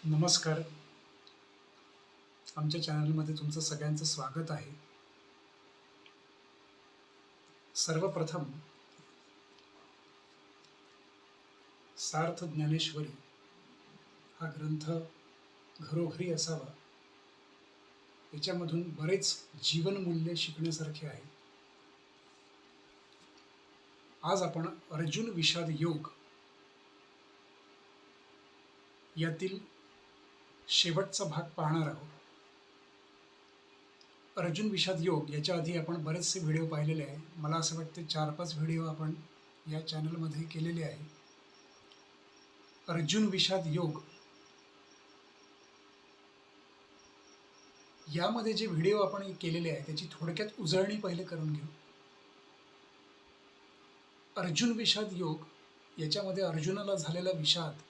नमस्कार. आमच्या चॅनलमध्ये तुमचं सगळ्यांचं स्वागत आहे. सर्वप्रथम सार्थ ज्ञानेश्वरी हा ग्रंथ घरोघरी असावा, याच्यामधून बरेच जीवनमूल्य शिकण्यासारखे आहे. आज आपण अर्जुन विषाद योग यातील शेवटचा भाग पाहणार आहोत. अर्जुन विषाद योग याच्या आधी आपण बरेचसे व्हिडिओ पाहिलेले आहे. मला असं वाटते 4-5 व्हिडिओ आपण या चॅनलमध्ये केलेले आहे. अर्जुन विषाद योग यामध्ये जे व्हिडिओ आपण केलेले आहे त्याची थोडक्यात उजळणी पहिले करून घेऊ. अर्जुन विषाद योग याच्यामध्ये अर्जुनाला झालेला विषाद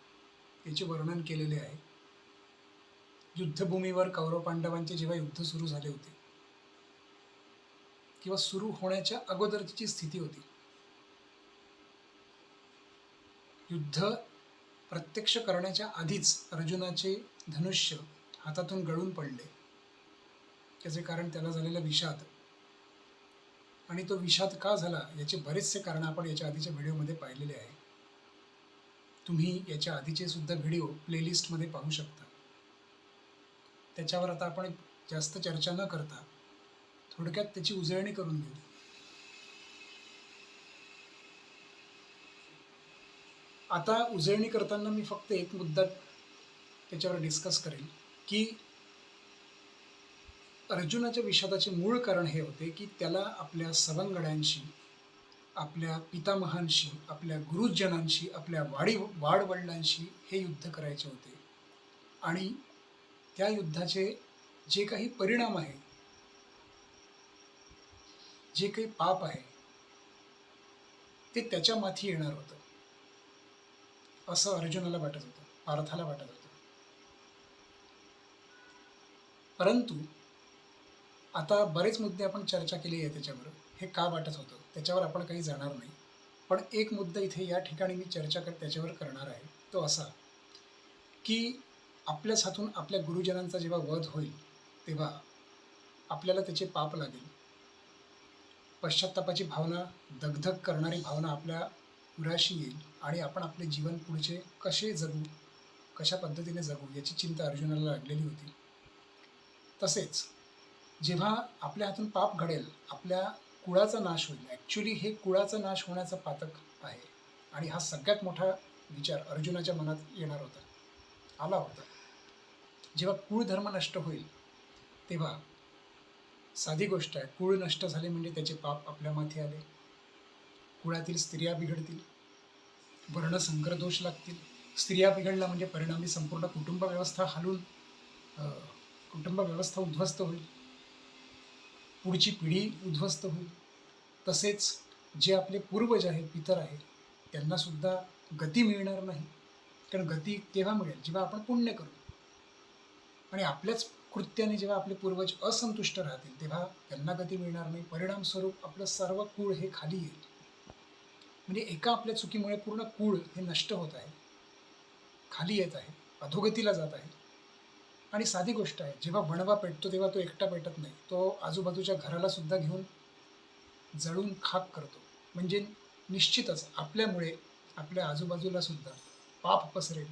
याचे वर्णन केलेले आहे. युद्धभूमीवर कौरव पांडवांचे जेव्हा युद्ध सुरू झाले होते किंवा सुरू होण्याच्या अगोदरची स्थिती होती. युद्ध प्रत्यक्ष करण्याच्या आधीच अर्जुनाचे धनुष्य हातातून गळून पडले. त्याचे कारण त्याला झालेला विषाद, आणि तो विषाद का झाला याचे बरेचसे कारण आपण याच्या आधीच्या व्हिडिओमध्ये पाहिलेले आहे. तुम्ही याच्या आधीचे सुद्धा व्हिडिओ प्लेलिस्टमध्ये पाहू शकता. त्याच्यावर आता आपण जास्त चर्चा न करता थोडक्यात त्याची उजळणी करून घेऊ. आता उजळणी करताना मी फक्त एक मुद्दा त्याच्यावर डिस्कस करेन की अर्जुनाच्या विषादाचे मूळ कारण हे होते की त्याला आपल्या सवंगड्यांशी, आपल्या पितामहांशी, आपल्या गुरुजनांशी, आपल्या वाडवडिलांशी हे युद्ध करायचे होते. आणि त्या युद्धाचे जे काही परिणाम आहे, जे काही पाप आहे, ते त्याच्या माथी येणार होतं असं अर्जुनाला वाटत होतं, पार्थाला वाटत होतं. परंतु आता बरेच मुद्दे आपण चर्चा केली आहे त्याच्यावर, हे का वाटत होतं त्याच्यावर आपण काही जाणार नाही. पण एक मुद्दा इथे या ठिकाणी मी चर्चा त्याच्यावर करणार आहे. तो असा की आपल्याच हातून आपल्या गुरुजनांचा जेव्हा वध होईल तेव्हा आपल्याला त्याचे पाप लागेल. पश्चात्तापाची भावना, दगधग करणारी भावना आपल्या उराशी येईल आणि आपण आपले जीवन पुढचे कसे जगू, कशा पद्धतीने जगू याची चिंता अर्जुनाला लागलेली होती. तसेच जेव्हा आपल्या हातून पाप घडेल, आपल्या कुळाचा नाश होईल. ॲक्च्युली हे कुळाचा नाश होण्याचा पातक आहे आणि हा सगळ्यात मोठा विचार अर्जुनाच्या मनात येणार होता, आला होता. जेव्हा कुळ धर्म नष्ट होईल तेव्हा साधी गोष्ट आहे, कुळ नष्ट झाले म्हणजे त्याचे पाप आपल्या माथी आले. कुळातील स्त्रिया बिघडतील, वर्णसंकर दोष लागतील. स्त्रिया बिघडला म्हणजे परिणामी संपूर्ण कुटुंब व्यवस्था कुटुंब व्यवस्था उद्ध्वस्त होईल, पुढची पिढी उद्ध्वस्त होईल. तसेच जे आपले पूर्वज आहे, पितर आहे, त्यांनासुद्धा गती मिळणार नाही. कारण गती केव्हा मिळेल, जेव्हा आपण पुण्य करू. आणि आपल्याच कृत्याने जेव्हा आपले पूर्वज असंतुष्ट राहतील तेव्हा त्यांना गती मिळणार नाही. परिणामस्वरूप आपलं सर्व कुळ हे खाली येईल. म्हणजे एका आपल्या चुकीमुळे पूर्ण कुळ हे नष्ट होत आहे, खाली येत आहे, अधोगतीला जात आहे. आणि साधी गोष्ट आहे, जेव्हा वणवा पेटतो तेव्हा तो एकटा पेटत नाही, तो आजूबाजूच्या घराला सुद्धा घेऊन जळून खाक करतो. म्हणजे निश्चितच आपल्यामुळे आपल्या आजूबाजूला सुद्धा पाप पसरेल.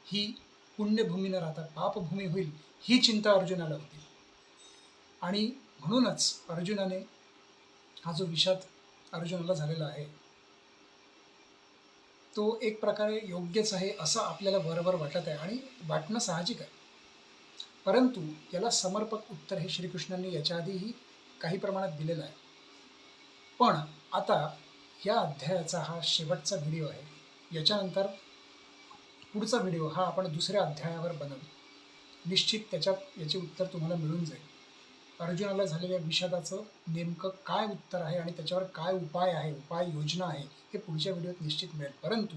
ही पुण्यभूमी न राहता पापभूमी होईल, ही चिंता अर्जुनाला होती. आणि म्हणूनच अर्जुनाने हा जो विषाद अर्जुनाला झालेला आहे तो एक प्रकारे योग्यच आहे असं आपल्याला बरोबर वाटत आहे आणि वाटणं साहजिक आहे. परंतु याला समर्पक उत्तर हे श्रीकृष्णांनी याच्या आधीही काही प्रमाणात दिलेलं आहे. पण आता या अध्यायाचा हा शेवटचा व्हिडिओ आहे. याच्यानंतर पुढचा व्हिडिओ हा आपण दुसऱ्या अध्यायावर बनवू. निश्चित याचे उत्तर तुम्हाला मिळून जाईल. अर्जुनाला झालेल्या विषादाचं नेमकं काय उत्तर आहे आणि त्याच्यावर काय उपाय आहे, उपाय योजना आहे, हे पुढच्या व्हिडिओत निश्चित मिळेल. परंतु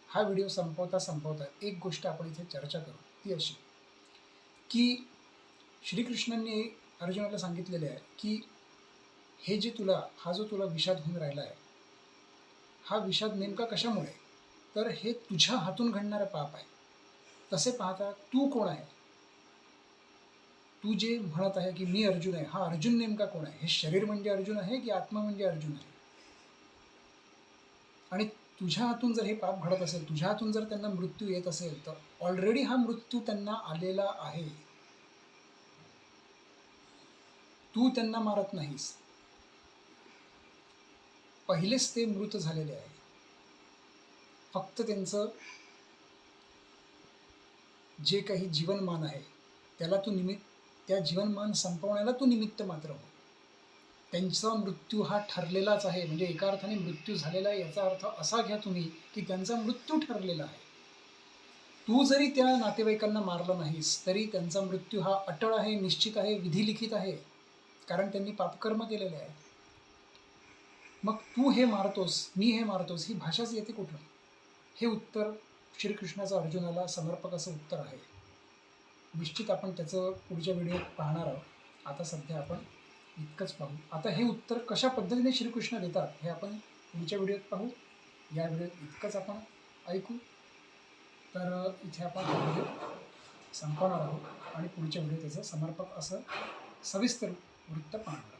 हा व्हिडिओ संपवता एक गोष्ट आपण इथे चर्चा करू, ती अशी की श्रीकृष्णांनी अर्जुनाला सांगितलेले आहे की हे जे हा जो तुला विषाद होऊन राहिला आहे, हा विषाद नेमका कशामुळे, तर हे तुझ्या हातून घडणारं पाप आहे. तसे पाहता तू कोण आहे? तू जे म्हणत आहे की मी अर्जुन आहे, हा अर्जुन नेमका कोण आहे? हे शरीर म्हणजे अर्जुन आहे की आत्मा म्हणजे अर्जुन आहे? आणि तुझ्या हातून जर हे पाप घडत असेल, तुझ्या हातून जर त्यांना मृत्यू येत असेल, तर ऑलरेडी हा मृत्यू त्यांना आलेला आहे. तू त्यांना मारत नाहीस. पहिलेच ते मृत झालेले आहे. फक्त त्यांचं जे काही जीवनमान आहे त्याला तू त्या जीवनमान संपवण्याला तू निमित्त मात्र हो. त्यांचा मृत्यू हा ठरलेलाच आहे. म्हणजे एका अर्थाने मृत्यू झालेला आहे याचा अर्थ असा घ्या तुम्ही की त्यांचा मृत्यू ठरलेला आहे. तू जरी त्या नातेवाईकांना मारलं नाहीस तरी त्यांचा मृत्यू हा अटळ आहे, निश्चित आहे, विधिलिखित आहे. कारण त्यांनी पापकर्म केलेले आहे. मग तू हे मारतोस, मी हे मारतोस, ही भाषाच येते कुठून? हे उत्तर श्रीकृष्णाचं अर्जुनाला समर्पक असं उत्तर आहे. निश्चित आपण त्याचं पुढच्या व्हिडिओत पाहणार आहोत. आता सध्या आपण इतकंच पाहू. आता हे उत्तर कशा पद्धतीने श्रीकृष्ण देतात हे आपण पुढच्या व्हिडिओत पाहू. या व्हिडिओत इतकंच आपण ऐकू. तर इथे आपण व्हिडिओ संपवणार आहोत आणि पुढच्या व्हिडिओत त्याचं समर्पक असं सविस्तर वृत्त पाहणार आहोत.